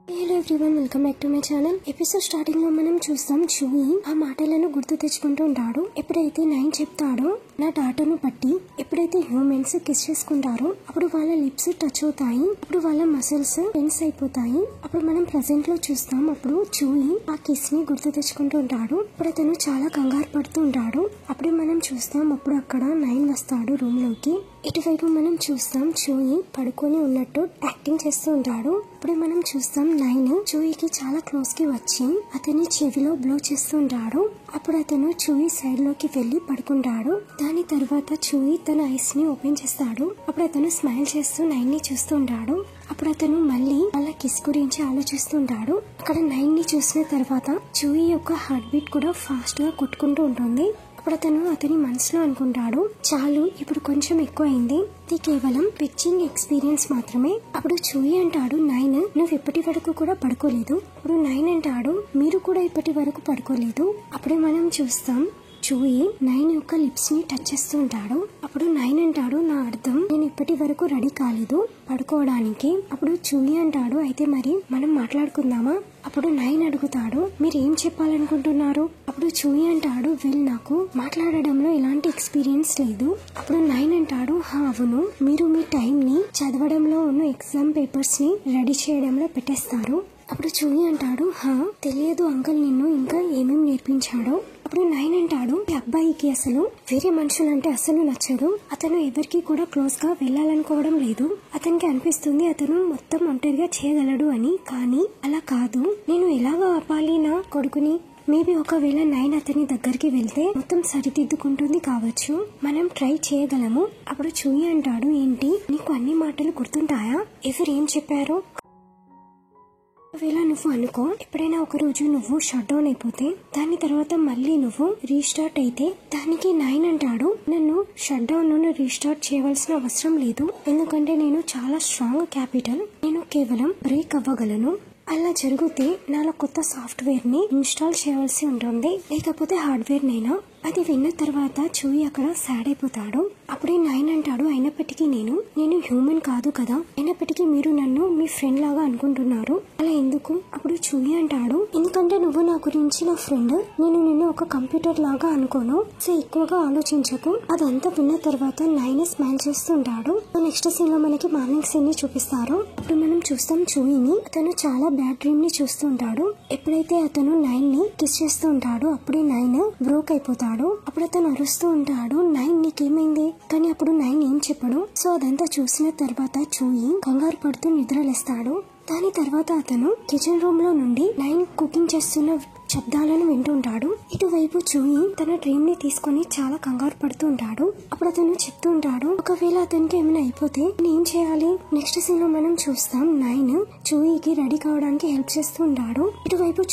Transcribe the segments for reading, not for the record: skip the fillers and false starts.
Hello everyone, welcome back to my channel. Episode starting లో మనం చూస్తాం చూయి ఆ మాటలను గుర్తు తెచ్చుకుంటూ ఉంటాడు. ఎప్పుడైతే 9 చెప్తాడో నా డాటర్ను బట్టి ఎప్పుడైతే హ్యూమన్స్ కిస్ చేసుకుంటారో అప్పుడు వాళ్ళ లిప్స్ టచ్ అవుతాయి, అప్పుడు వాళ్ళ మసిల్స్ టెన్స్ అయిపోతాయి. అప్పుడు మనం ప్రెసెంట్ లో చూస్తాం. అప్పుడు చూయి ఆ కిస్ ని గుర్తు తెచ్చుకుంటూ ఉంటాడు. అప్పుడు అతను చాలా కంగారు పడుతూ ఉంటాడు. అప్పుడు మనం చూస్తాం. అప్పుడు అక్కడ 9 వస్తాడు రూమ్ లోకి. ఇటువైపు మనం చూస్తాం చూయి పడుకొని ఉన్నట్టు యాక్టింగ్ చేస్తూ ఉంటాడు. అప్పుడే మనం చూస్తాం 9 చూయికి చాలా క్లోజ్ కి వచ్చి అతని చెవిలో బ్లో చేస్తూ ఉంటాడు. అప్పుడు అతను చూయి సైడ్ లోకి వెళ్లి పడుకుంటాడు. దాని తర్వాత చూయి తన ఐస్ ని ఓపెన్ చేస్తాడు. అప్పుడు అతను స్మైల్ చేస్తూ 9 ని చూస్తూ ఉంటాడు. అప్పుడు అతను మళ్ళీ వాళ్ళ కిస్ గురించి ఆలోచిస్తుంటాడు. అక్కడ 9 ని చూసిన తర్వాత చూయి యొక్క హార్ట్ బీట్ కూడా ఫాస్ట్ గా కొట్టుకుంటూ ఉంటుంది. అప్పుడు అతను అతని మనసులో అనుకుంటాడు, చాలు ఇప్పుడు కొంచెం ఎక్కువ అయింది, ఇది కేవలం పిచ్చింగ్ ఎక్స్పీరియన్స్ మాత్రమే. అప్పుడు చూయి అంటాడు, 9 నువ్వు ఇప్పటి వరకు కూడా పడుకోలేదు. అప్పుడు 9 అంటాడు, మీరు కూడా ఇప్పటి వరకు పడుకోలేదు. అప్పుడే మనం చూస్తాం చూయి 9 యొక్క లిప్స్ ని టచ్ చేస్తూ ఉంటాడు. అప్పుడు 9 అంటాడు, నా అర్థం నేను ఇప్పటి వరకు రెడీ కాలేదు పడుకోవడానికి. అప్పుడు చూయి అంటాడు, అయితే మరి మనం మాట్లాడుకుందామా? అప్పుడు 9 అడుగుతాడు, మీరు ఏం చెప్పాలనుకుంటున్నారు? అప్పుడు చూయి అంటాడు, నాకు మాట్లాడడంలో ఎలాంటి ఎక్స్పీరియన్స్ లేదు. అప్పుడు 9 అంటాడు, అవును, మీరు మీ టైం ని చదవడంలో ఉన్న ఎగ్జామ్ పేపర్స్ ని రెడీ చేయడంలో పెట్టేస్తారు. అప్పుడు చూయి అంటాడు, తెలియదు అంకల్ నిన్ను ఇంకా ఏమేం నేర్పించాడో. అప్పుడు 9 అంటాడు, ఈ అబ్బాయికి అసలు వేరే మనుషులంటే అసలు నచ్చదు. అతను ఎవరికి కూడా క్లోజ్ గా వెళ్ళాలనుకోవడం లేదు. అతనికి అనిపిస్తుంది అతను మొత్తం ఒంటరిగా చేయగలడు అని. కానీ అలా కాదు. నేను ఎలాగో ఆపాలి నా కొడుకుని? మేబీ ఒకవేళ 9 అతని దగ్గరికి వెళ్తే మొత్తం సరిదిద్దుకుంటుంది కావచ్చు. మనం ట్రై చేయగలము. అప్పుడు చూయి అంటాడు, ఏంటి నీకు అన్ని మాటలు గుర్తుంటాయా? ఎవరేం చెప్పారో? ఒకవేళ నువ్వు అనుకో, ఎప్పుడైనా ఒక రోజు నువ్వు షట్ డౌన్ అయిపోతే దాని తర్వాత మళ్ళీ నువ్వు రీస్టార్ట్ అయితే దానికి 9 అంటాడు, నన్ను షట్ డౌన్ నుండి రీస్టార్ట్ చేయవలసిన అవసరం లేదు. ఎందుకంటే నేను చాలా స్ట్రాంగ్ క్యాపిటల్. నేను కేవలం బ్రేక్ అవ్వగలను. అలా జరిగితే నాలో కొత్త సాఫ్ట్వేర్ ని ఇన్స్టాల్ చేయవలసి ఉంటుంది, లేకపోతే హార్డ్వేర్ నైనా. అది విన్న తర్వాత చూయి అక్కడ సాడ్ అయిపోతాడు. అప్పుడే 9 అంటాడు, అయినప్పటికీ నేను హ్యూమన్ కాదు కదా, అయినప్పటికీ మీరు నన్ను మీ ఫ్రెండ్ లాగా అనుకుంటున్నారు, అలా ఎందుకు? అప్పుడు చూయి అంటాడు, ఎందుకంటే నువ్వు నా గురించి నా ఫ్రెండ్, నేను నిన్ను ఒక కంప్యూటర్ లాగా అనుకోను, సో ఎక్కువగా ఆలోచించకు. అదంతా విన్న తర్వాత 9 స్మైల్ చేస్తుంటాడు. నెక్స్ట్ సీన్ లో మనకి మార్నింగ్ సీన్ ని చూపిస్తారు. అప్పుడు మనం చూస్తాం చూయిని అతను చాలా బ్యాడ్ డ్రీమ్ ని చూస్తుంటాడు. ఎప్పుడైతే అతను 9 ని కిస్ చేస్తూ ఉంటాడో అప్పుడే 9 బ్రోక్ అయిపోతాడు. అప్పుడు అతను అరుస్తూ ఉంటాడు, 9 నీకేమైంది? కానీ అప్పుడు 9 ఏం చెప్పడు. సో అదంతా చూసిన తర్వాత చూయి కంగారు పడుతూ నిద్రలేస్తాడు. దాని తర్వాత అతను కిచెన్ రూమ్ లో నుండి 9 కుకింగ్ చేస్తున్న శబ్దాలను వింటుంటాడు. ఇటువైపు చూయి తన డ్రీమ్ ని తీసుకుని చాలా కంగారు పడుతూ ఉంటాడు. అప్పుడు అతను చెప్తూ ఉంటాడు, ఒకవేళ అతనికి ఏమైనా అయిపోతే నేను చేయాలి? నెక్స్ట్ సీన్ లో మనం చూస్తాం 9 చూయికి రెడీ కావడానికి హెల్ప్ చేస్తూ ఉంటాడు. ఇటువైపు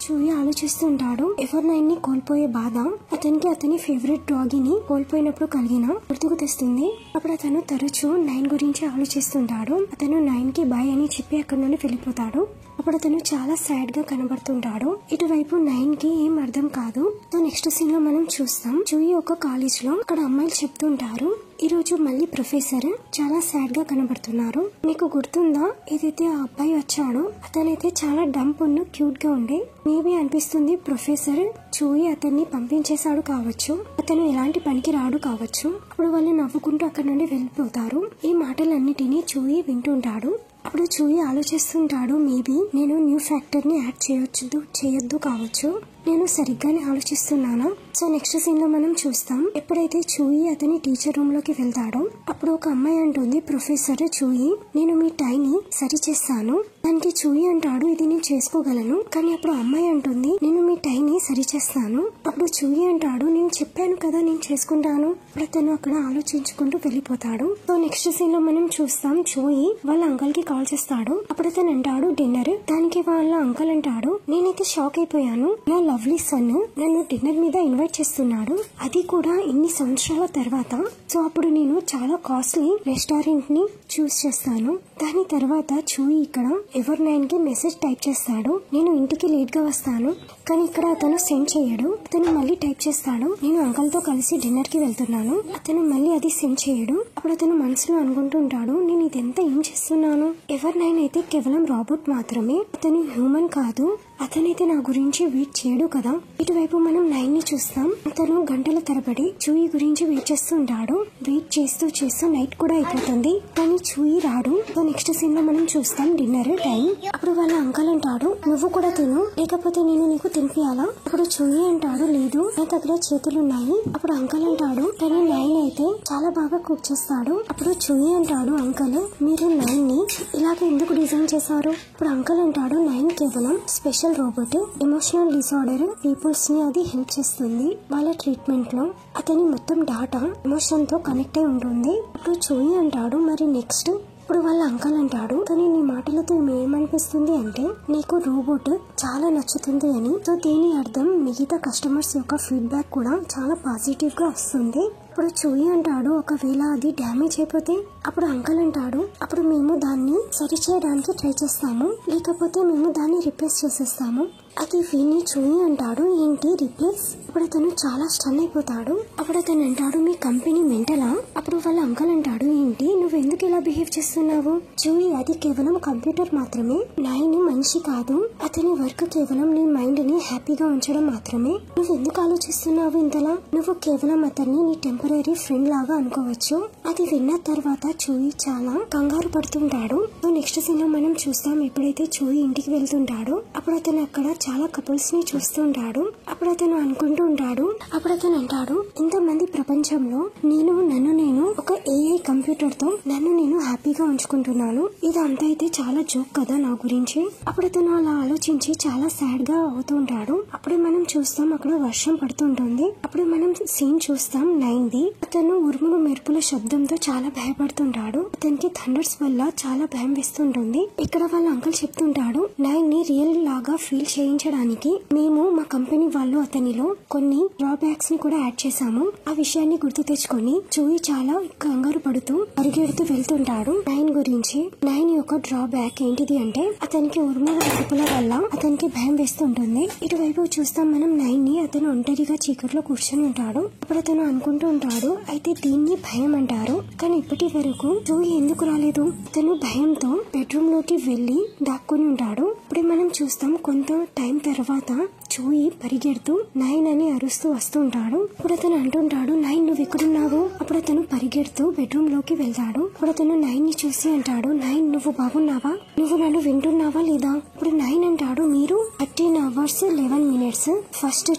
చూయి ఆలోచిస్తుంటాడు. ఎవరు 9 ని కోల్పోయే బాధ అతనికి అతని ఫేవరెట్ డాగిని కోల్పోయినప్పుడు కలిగిన గుర్తుకు తెస్తుంది. అప్పుడు అతను తరచూ 9 గురించి ఆలోచిస్తుంటాడు. అతను 9 కి బాయ్ అని చెప్పి అక్కడ నుండి వెళ్ళిపోతాడు. అప్పుడు అతను చాలా సాడ్ గా కనబడుతుంటాడు. ఇటువైపు 9 కి ఏం అర్థం కాదు. సో నెక్స్ట్ సీన్ లో మనం చూస్తాం చూయి ఒక కాలేజ్ లో అక్కడ అమ్మాయిలు చెప్తుంటారు, ఈ రోజు మళ్ళీ ప్రొఫెసర్ చాలా సాడ్ గా కనబడుతున్నారు. మీకు గుర్తుందా ఏదైతే ఆ అబ్బాయి వచ్చాడో అతనైతే చాలా డంప్ ఉన్న క్యూట్ గా ఉండే. మేబీ అనిపిస్తుంది ప్రొఫెసర్ చూయి అతన్ని పంపించేశాడు కావచ్చు, అతను ఎలాంటి పనికి రాడు కావచ్చు. అప్పుడు వాళ్ళు నవ్వుకుంటూ అక్కడ నుండి వెళ్ళిపోతారు. ఈ మాటలన్నిటినీ చూయి వింటుంటాడు. అప్పుడు చూయి ఆలోచిస్తుంటాడు, మేబీ నేను న్యూ ఫ్యాక్టర్ ని యాడ్ చేయొద్దు కావచ్చు, నేను సరిగ్గానే ఆలోచిస్తున్నానా? సో నెక్స్ట్ సీన్ లో మనం చూస్తాం ఎప్పుడైతే చూయి అతని టీచర్ రూమ్ లోకి వెళ్తాడో అప్పుడు ఒక అమ్మాయి అంటుంది, ప్రొఫెసర్ చూయి నేను మీ టై ని సరి చేస్తాను. దానికి చూయి అంటాడు, ఇది నేను చేసుకోగలను. కానీ అప్పుడు అమ్మాయి అంటుంది, నేను మీ టై ని సరి చేస్తాను. అప్పుడు చూయి అంటాడు, నేను చెప్పాను కదా నేను చేసుకుంటాను. అప్పుడు అతను అక్కడ ఆలోచించుకుంటూ వెళ్ళిపోతాడు. సో నెక్స్ట్ సీన్ లో మనం చూస్తాం చూయి వాళ్ళ అంకల్ కి కాల్ చేస్తాడు. అప్పుడు అతను అంటాడు డిన్నర్. దానికి వాళ్ళ అంకల్ అంటాడు, నేనైతే షాక్ అయిపోయాను, నా లవ్లీ సన్ నన్ను డిన్నర్ మీద ఇన్వైట్ చేస్తున్నాడు, అది కూడా ఇన్ని సంవత్సరాల తర్వాత. సో అప్పుడు నేను చాలా కాస్ట్లీ రెస్టారెంట్ ని చూస్ చేస్తాను. దాని తర్వాత చూయి ఇక్కడ ఎవర్ 9 కి మెసేజ్ టైప్ చేస్తాడు. నేను ఇంటికి లేట్ గా వస్తాను, కానీ ఇక్కడ అతను సెండ్ చేయడు. అతను మళ్ళీ టైప్ చేస్తాడు, నేను అంకల్ తో కలిసి డిన్నర్ కి వెళ్తున్నాను. అతను మళ్ళీ అది సెండ్ చేయడు. అప్పుడు అతను మనసులో అనుకుంటుంటాడు, నేను ఇదంతా ఏం చేస్తున్నాను. ఎవర్ 9 అయితే కేవలం రాబోట్ మాత్రమే, అతను హ్యూమన్ కాదు. అతనైతే నా గురించి వెయిట్ చేయడు కదా. ఇటువైపు మనం 9 ని చూస్తాం. అతను గంటల తరబడి చూయి గురించి వెయిట్ చేస్తుంటాడు. వెయిట్ చేస్తూ చేస్తూ నైట్ కూడా అయిపోతుంది, కానీ చూయి రాడు. నెక్స్ట్ సీన్ లో మనం చూస్తాం డిన్నర్ టైం. అప్పుడు వాళ్ళ అంకల్ అంటాడు, నువ్వు కూడా తిను, లేకపోతే నేను నీకు తినిపియాలా. అప్పుడు చూయి అంటాడు, లేదు నా దగ్గర చేతులున్నాయి. అప్పుడు అంకల్ అంటాడు, కానీ 9 అయితే చాలా బాగా కుక్ చేస్తాడు. అప్పుడు చూయి అంటాడు, అంకల్ మీరు 9 ని ఇలాగ ఎందుకు డిజైన్ చేశారు. అప్పుడు అంకల్ అంటాడు, 9 కేవలం special robot, emotional disorder peoples ని అది హెల్ప్ చేస్తుంది. వాళ్ళ ట్రీట్మెంట్ లో అతని మొత్తం డాటా ఎమోషన్ తో కనెక్ట్ అయి ఉంటుంది. అప్పుడు చూయి అంటాడు, మరి నెక్స్ట్. ఇప్పుడు వాళ్ళ అంకల్ అంటాడు, కానీ నీ మాటలతో ఏమనిపిస్తుంది అంటే నీకు రోబోట్ చాలా నచ్చుతుంది అని. సో దీని అర్థం మిగతా కస్టమర్స్ యొక్క ఫీడ్బ్యాక్ కూడా చాలా పాజిటివ్ గా వస్తుంది. ఇప్పుడు చూయి అంటాడు, ఒకవేళ అది డ్యామేజ్ అయిపోతే. అప్పుడు అంకల్ అంటాడు, అప్పుడు మేము దాన్ని సరి చేయడానికి ట్రై చేస్తాము, లేకపోతే మేము దాన్ని రిప్లేస్ చేసేస్తాము. అది విని చూయి అంటాడు, ఏంటి రిప్లేస్. అప్పుడు అతను చాలా స్టన్ అయిపోతాడు. అప్పుడు అతను అంటాడు, మీ కంపెనీ మెంటలా. అప్పుడు వాళ్ళ అంకల్ అంటాడు, ఏంటి నువ్వు ఎందుకు ఇలా బిహేవ్ చేస్తున్నావు. చూయి అది కేవలం కంప్యూటర్ మాత్రమే, 9 మనిషి కాదు. అతని వర్క్ కేవలం నీ మైండ్ ని హ్యాపీగా ఉంచడం మాత్రమే. నువ్వు ఎందుకు ఆలోచిస్తున్నావు ఇంతలా. నువ్వు కేవలం అతన్ని నీ టెంపరీ ఫ్రెండ్ లాగా అనుకోవచ్చు. అది విన్న తర్వాత చూయి చాలా కంగారు పడుతుంటాడు. నెక్స్ట్ సీన్ లో మనం చూస్తాం, ఎప్పుడైతే చూయి ఇంటికి వెళ్తుంటాడో అప్పుడు అతను అక్కడ చాలా కపుల్స్ ని చూస్తుంటాడు. అప్పుడు అతను అనుకుంటూ ఉంటాడు, అప్పుడు అతను అంటాడు, ఇంతమంది ప్రపంచంలో నేను ఒక ఏఐ కంప్యూటర్ తో నన్ను నేను హ్యాపీగా ఉంచుకుంటున్నాను. ఇదంతా అయితే చాలా జోక్ కదా నా గురించి. అప్పుడు అతను అలా ఆలోచించి చాలా సాడ్ గా అవుతుంటాడు. అప్పుడు మనం చూస్తాం అక్కడ వర్షం పడుతుంటుంది. అప్పుడు మనం సీన్ చూస్తాం 9 ది. అతను ఉరుములు మెరుపుల శబ్దంతో చాలా భయపడుతుంటాడు. అతనికి థండర్స్ వల్ల చాలా భయం వేస్తుంటుంది. ఇక్కడ వాళ్ళ అంకల్ చెప్తుంటాడు, 9 ని రియల్ లాగా ఫీల్ చేయించడానికి మేము మా కంపెనీ వాళ్ళు అతనిలో కొన్ని డ్రాబ్యాక్స్ ని కూడా యాడ్ చేశాము. ఆ విషయాన్ని గుర్తు తెచ్చుకొని చూయి చాలా కంగారు పడుతూ పరిగెడుతూ వెళ్తుంటాడు. 9 గురించి 9 యొక్క డ్రాబ్యాక్ ఏంటిది అంటే అతనికి ఉరుముల మెరుపుల వల్ల అతనికి భయం వేస్తుంటుంది. ఇటువైపు చూస్తాం మనం 9 ని అతను ఒంటరిగా చీకట్లో కూర్చొని ఉంటాడు. అప్పుడు అతను అనుకుంటూ ఉంటాడు, అయితే దీన్ని భయం అంటారు, కానీ ఇప్పటి వరకు చూయి ఎందుకు రాలేదు. అతను భయంతో బెడ్రూమ్ లోకి వెళ్లి దాక్కుని ఉంటాడు. ఇప్పుడు మనం చూస్తాం కొంత టైం తర్వాత చూయి పరిగెడుతూ 9 అని అరుస్తూ వస్తుంటాడు. ఇప్పుడు అతను అంటుంటాడు, 9 నువ్వు ఎక్కడున్నావు. అప్పుడు అతను పరిగెడుతూ బెడ్రూమ్ లోకి వెళ్తాడు. ఇప్పుడు అతను 9 ని చూసి అంటాడు, 9 నువ్వు బాగున్నావా, నువ్వు నన్ను వింటున్నావా లేదా. ఇప్పుడు 9 అంటాడు, మీరు 13 hours 11 minutes ఫస్ట్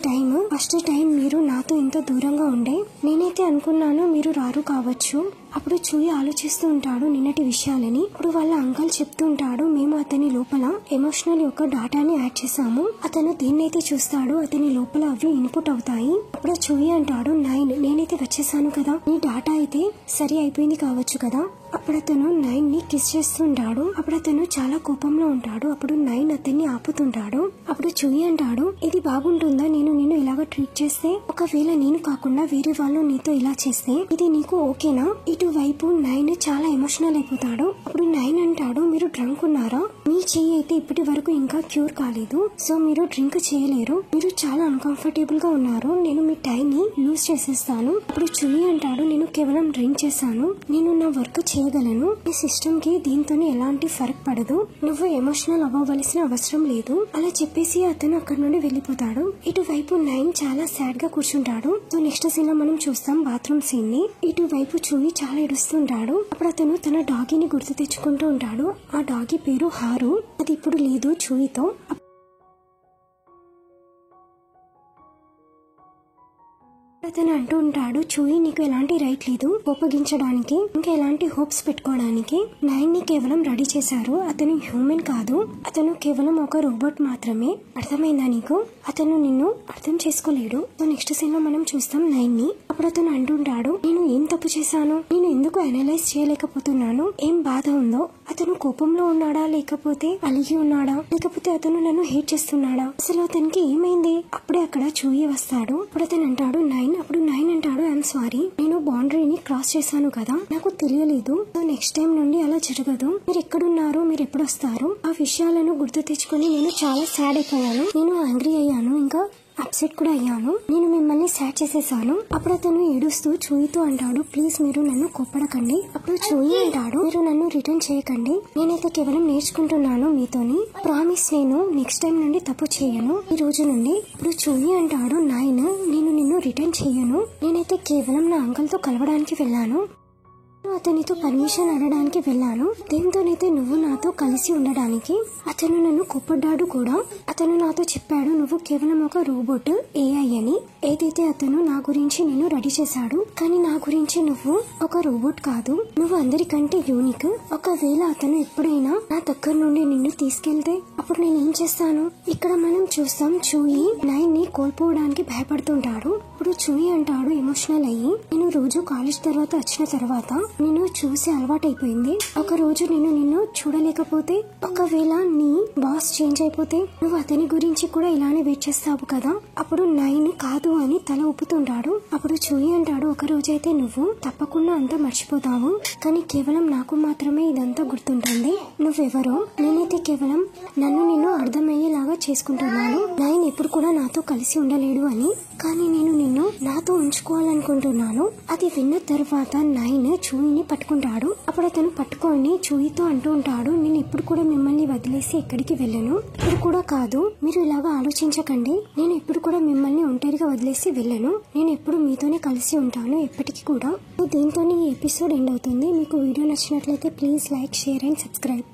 టైం మీరు నాతో ఇంత దూరంగా ఉండే. నేనైతే అనుకున్నాను మీరు రారు కావచ్చు. అప్పుడు చూయి ఆలోచిస్తూ ఉంటాడు నిన్నటి విషయాలని. ఇప్పుడు వాళ్ళ అంకల్ చెప్తూ ఉంటాడు, మేము అతని లోపల ఎమోషనల్ యొక్క డాటాని యాడ్ చేసాము. అతను దేన్నైతే చూస్తాడో అతని లోపల అవి ఇన్పుట్ అవుతాయి. అప్పుడు చూయి అంటాడు, 9 నేనైతే వచ్చేసాను కదా, నీ డాటా అయితే సరి అయిపోయింది కావచ్చు కదా. అప్పుడు అతను 9 ని కిస్ చేస్తుంటాడు. అప్పుడు అతను చాలా కోపంలో ఉంటాడు. అప్పుడు 9 అతన్ని ఆపుతుంటాడు. అప్పుడు చూయి అంటాడు, ఇది బాగుంటుందా నేను నిన్ను ఇలాగ ట్రీట్ చేస్తే. ఒకవేళ నేను కాకుండా వేరే వాళ్ళు నీతో ఇలా చేస్తే ఇది నీకు ఓకేనా. ఇటువైపు 9 చాలా ఎమోషనల్ అయిపోతాడు. అప్పుడు 9 అంటాడు, మీరు డ్రంక్ ఉన్నారా. మీ చెయ్యి అయితే ఇప్పటి వరకు ఇంకా క్యూర్ కాలేదు, సో మీరు డ్రింక్ చేయలేరు. మీరు చాలా అన్కంఫర్టబుల్ గా ఉన్నారు. నేను మీ టై ని లూజ్ చేసేస్తాను. అప్పుడు చూయి అంటాడు, నేను కేవలం డ్రింక్ చేశాను, నేను నా వర్క్ చేయగలను. ఈ సిస్టమ్ కి దీంతోనే ఎలాంటి ఫరక్ పడదు. నువ్వు ఎమోషనల్ అవ్వవలసిన అవసరం లేదు. అలా చెప్పేసి అతను అక్కడ నుండి వెళ్లిపోతాడు. ఇటువైపు 9 చాలా సాడ్ గా కూర్చుంటాడు. సో నెక్స్ట్ సీన్ లో మనం చూస్తాం బాత్రూమ్ సీన్ ని. ఇటువైపు చూయి చాలా ఏడుస్తుంటాడు. అప్పుడు అతను తన డాగీని గుర్తు తెచ్చుకుంటూ ఉంటాడు. ఆ డాగీ పేరు హారు. అది ఇప్పుడు లేదు చూయితో. అతను అంటూ ఉంటాడు, చూయి నీకు ఎలాంటి రైట్ లేదు కోపగించడానికి, ఇంకా ఎలాంటి హోప్స్ పెట్టుకోవడానికి. 9 ని కేవలం రెడీ చేశారు. అతను హ్యూమన్ కాదు, అతను కేవలం ఒక రోబోట్ మాత్రమే. అర్థమైందా నీకు. అతను నిన్ను అర్థం చేసుకోలేడు. నెక్స్ట్ సీన్ లో మనం చూస్తాం 9 ని. అప్పుడు అతను అంటుంటాడు, నేను ఏం తప్పు చేశాను, నేను ఎందుకు అనలైజ్ చేయలేకపోతున్నాను, ఏం బాధ ఉందో, అతను కోపంలో ఉన్నాడా, లేకపోతే అలిగి ఉన్నాడా, లేకపోతే అతను నన్ను హేట్ చేస్తున్నాడా, అసలు అతనికి ఏమైంది. అప్పుడే అక్కడ చూయి వస్తాడు. అప్పుడు అతను అంటాడు 9. అప్పుడు 9 అంటాడు, ఐఎమ్ సారీ, నేను బౌండరీని క్రాస్ చేశాను కదా, నాకు తెలియలేదు, సో నెక్స్ట్ టైం నుండి అలా జరగదు. మీరు ఎక్కడున్నారు, మీరు ఎప్పుడు వస్తారు, ఆ విషయాలను గుర్తు తెచ్చుకొని నేను చాలా సాడ్ అయిపోయాను, నేను యాంగ్రీ అయ్యాను, ఇంకా అప్సెట్ కూడా అయ్యాను, నేను మిమ్మల్ని సాడ్ చేసేసాను. అప్పుడు అతను ఏడుస్తూ చూయితో అంటాడు, ప్లీజ్ మీరు నన్ను కోప్పడకండి. అప్పుడు చూయి అంటాడు, మీరు నన్ను రిటర్న్ చేయకండి, నేనైతే కేవలం నేర్చుకుంటున్నాను మీతోని, ప్రామిస్ నేను నెక్స్ట్ టైం నుండి తప్పు చేయను ఈ రోజు నుండి. ఇప్పుడు చూయి అంటాడు, 9 నేను నిన్ను రిటర్న్ చేయను, నేనైతే కేవలం నా అంకల్ తో కలవడానికి వెళ్ళాను, అతనితో పర్మిషన్ అడగడానికి వెళ్ళాను, దీంతోనైతే నువ్వు నాతో కలిసి ఉండడానికి. అతను నన్ను కోప్పడ్డాడు కూడా, అతను నాతో చెప్పాడు నువ్వు కేవలం ఒక రోబోట్ ఏఐ అని. ఏదైతే అతను నా గురించి నేను రెడీ చేశాడు, కానీ నా గురించి నువ్వు ఒక రోబోట్ కాదు, నువ్వు అందరికంటే యూనిక్. ఒకవేళ అతను ఎప్పుడైనా నా దగ్గర నుండి నిన్ను తీసుకెళ్తే అప్పుడు నేను ఏం చేస్తాను. ఇక్కడ మనం చూస్తాం చూయి 9 ని కోల్పోవడానికి భయపడుతుంటాడు. ఇప్పుడు చూయి అంటాడు ఎమోషనల్ అయ్యి, నేను రోజు కాలేజ్ తర్వాత వచ్చిన తర్వాత నిన్ను చూసి అలవాటైపోయింది, ఒక రోజు నేను నిన్ను చూడలేకపోతే, ఒకవేళ నీ బాస్ చేంజ్ అయిపోతే నువ్వు అతని గురించి కూడా ఇలానే వెయిట్ చేస్తావు కదా. అప్పుడు 9 కాదు అని తల ఊపుతుంటాడు. అప్పుడు చూయి అంటాడు, ఒక రోజైతే నువ్వు తప్పకుండా అంతా మర్చిపోతావు, కానీ కేవలం నాకు మాత్రమే ఇదంతా గుర్తుంటుంది, నువ్వెవరో, నేనైతే కేవలం నన్ను నిన్ను అర్థమయ్యేలాగా చేసుకుంటున్నాను. 9 ఎప్పుడు కూడా నాతో కలిసి ఉండలేడు అని, కానీ నేను నిన్ను నాతో ఉంచుకోవాలనుకుంటున్నాను. అది విన్న తర్వాత 9 చూయిని పట్టుకుంటాడు. అప్పుడు అతను పట్టుకొని చూయితో అంటూ ఉంటాడు, నేను ఎప్పుడు కూడా మిమ్మల్ని వదిలేసి ఎక్కడికి వెళ్ళను, ఇప్పుడు కూడా కాదు, మీరు ఇలాగా ఆలోచించకండి, నేను ఎప్పుడు కూడా మిమ్మల్ని ఒంటరిగా వదిలేసి వెళ్ళను, నేను ఎప్పుడు మీతోనే కలిసి ఉంటాను ఎప్పటికీ కూడా. దీంతో ఈ ఎపిసోడ్ ఎండ్ అవుతుంది. మీకు వీడియో నచ్చినట్లయితే please like, share and subscribe.